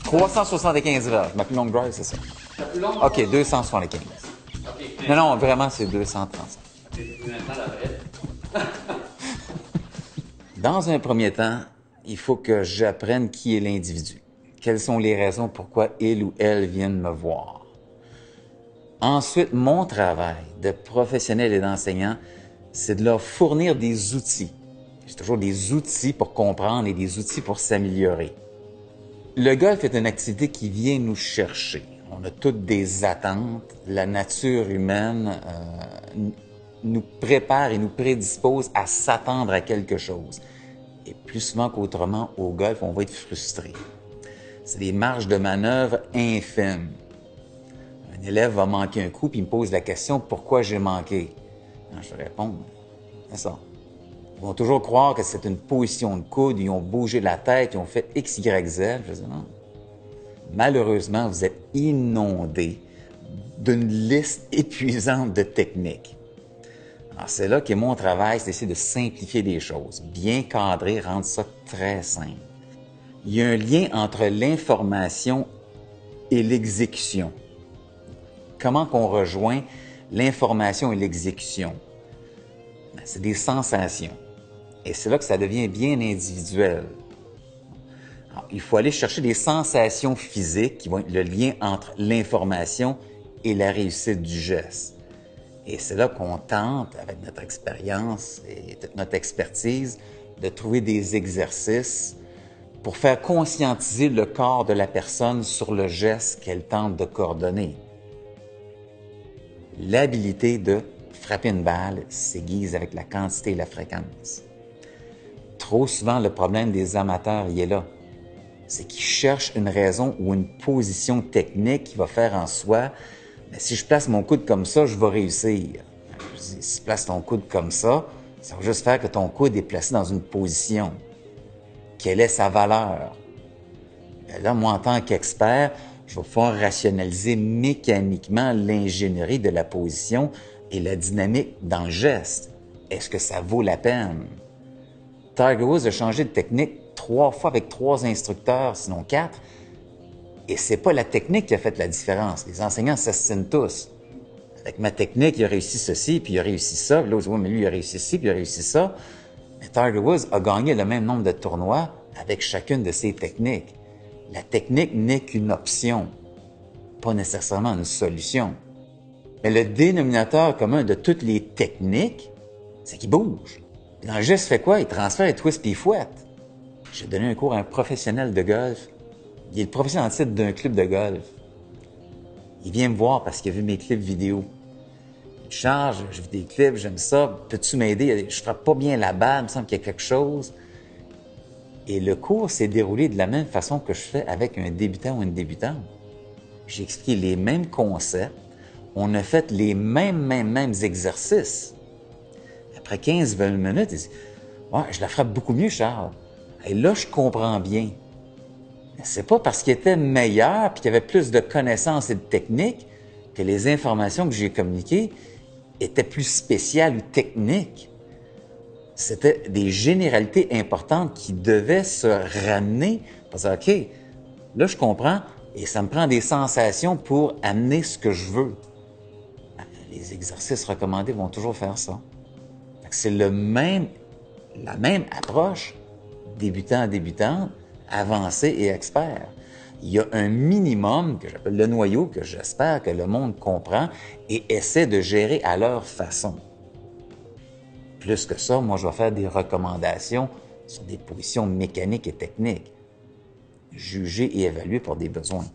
375 verges. Ma plus longue drive, c'est ça. La plus longue? OK, 275. OK. Non, vraiment, c'est 235. C'est maintenant la vraie. Dans un premier temps, il faut que j'apprenne qui est l'individu. Quelles sont les raisons pourquoi il ou elle viennent me voir. Ensuite, mon travail de professionnel et d'enseignant, c'est de leur fournir des outils. J'ai toujours des outils pour comprendre et des outils pour s'améliorer. Le golf est une activité qui vient nous chercher. On a toutes des attentes. La nature humaine nous prépare et nous prédispose à s'attendre à quelque chose. Et plus souvent qu'autrement, au golf, on va être frustré. C'est des marges de manœuvre infimes. Un élève va manquer un coup, puis il me pose la question « Pourquoi j'ai manqué? » Je vais répondre « C'est ça. » Ils vont toujours croire que c'est une position de coude, ils ont bougé la tête, ils ont fait X, Y, Z. Je dis non. Malheureusement, vous êtes inondé d'une liste épuisante de techniques. Alors, c'est là qu'est mon travail, c'est d'essayer de simplifier les choses, bien cadrer, rendre ça très simple. Il y a un lien entre l'information et l'exécution. Comment qu'on rejoint l'information et l'exécution? C'est des sensations. Et c'est là que ça devient bien individuel. Alors, il faut aller chercher des sensations physiques qui vont être le lien entre l'information et la réussite du geste. Et c'est là qu'on tente, avec notre expérience et notre expertise, de trouver des exercices pour faire conscientiser le corps de la personne sur le geste qu'elle tente de coordonner. L'habilité de frapper une balle s'aiguise avec la quantité et la fréquence. Trop souvent, le problème des amateurs, il est là. C'est qu'ils cherchent une raison ou une position technique qui va faire en soi « Mais si je place mon coude comme ça, je vais réussir. » Je dis, si tu places ton coude comme ça va juste faire que ton coude est placé dans une position. Quelle est sa valeur? Bien là, moi, en tant qu'expert, je vais pouvoir rationaliser mécaniquement l'ingénierie de la position et la dynamique dans le geste. Est-ce que ça vaut la peine? Tiger Woods a changé de technique 3 fois avec 3 instructeurs, sinon 4. Et c'est pas la technique qui a fait la différence. Les enseignants s'assinent tous. Avec ma technique, il a réussi ceci, puis il a réussi ça. Puis l'autre, mais lui, il a réussi ci, puis il a réussi ça. Mais Tiger Woods a gagné le même nombre de tournois avec chacune de ses techniques. La technique n'est qu'une option, pas nécessairement une solution. Mais le dénominateur commun de toutes les techniques, c'est qu'ils bougent. Dans le geste, fait quoi? Il transfère, il twist, puis il fouette. J'ai donné un cours à un professionnel de golf. Il est le professionnel en titre d'un club de golf. Il vient me voir parce qu'il a vu mes clips vidéo. Il charge, j'ai vu des clips, j'aime ça. Peux-tu m'aider? Je frappe pas bien la balle, il me semble qu'il y a quelque chose. Et le cours s'est déroulé de la même façon que je fais avec un débutant ou une débutante. J'ai expliqué les mêmes concepts. On a fait les mêmes exercices. Après 15-20 minutes, il dit « Ouais, je la frappe beaucoup mieux, Charles. » Et là, je comprends bien. C'est pas parce qu'il était meilleur puis qu'il avait plus de connaissances et de techniques que les informations que j'ai communiquées étaient plus spéciales ou techniques. C'était des généralités importantes qui devaient se ramener pour dire « OK, là, je comprends et ça me prend des sensations pour amener ce que je veux. » Les exercices recommandés vont toujours faire ça. C'est la même approche, débutant, avancé et expert. Il y a un minimum que j'appelle le noyau, que j'espère que le monde comprend et essaie de gérer à leur façon. Plus que ça, moi, je vais faire des recommandations sur des positions mécaniques et techniques, jugées et évaluées pour des besoins.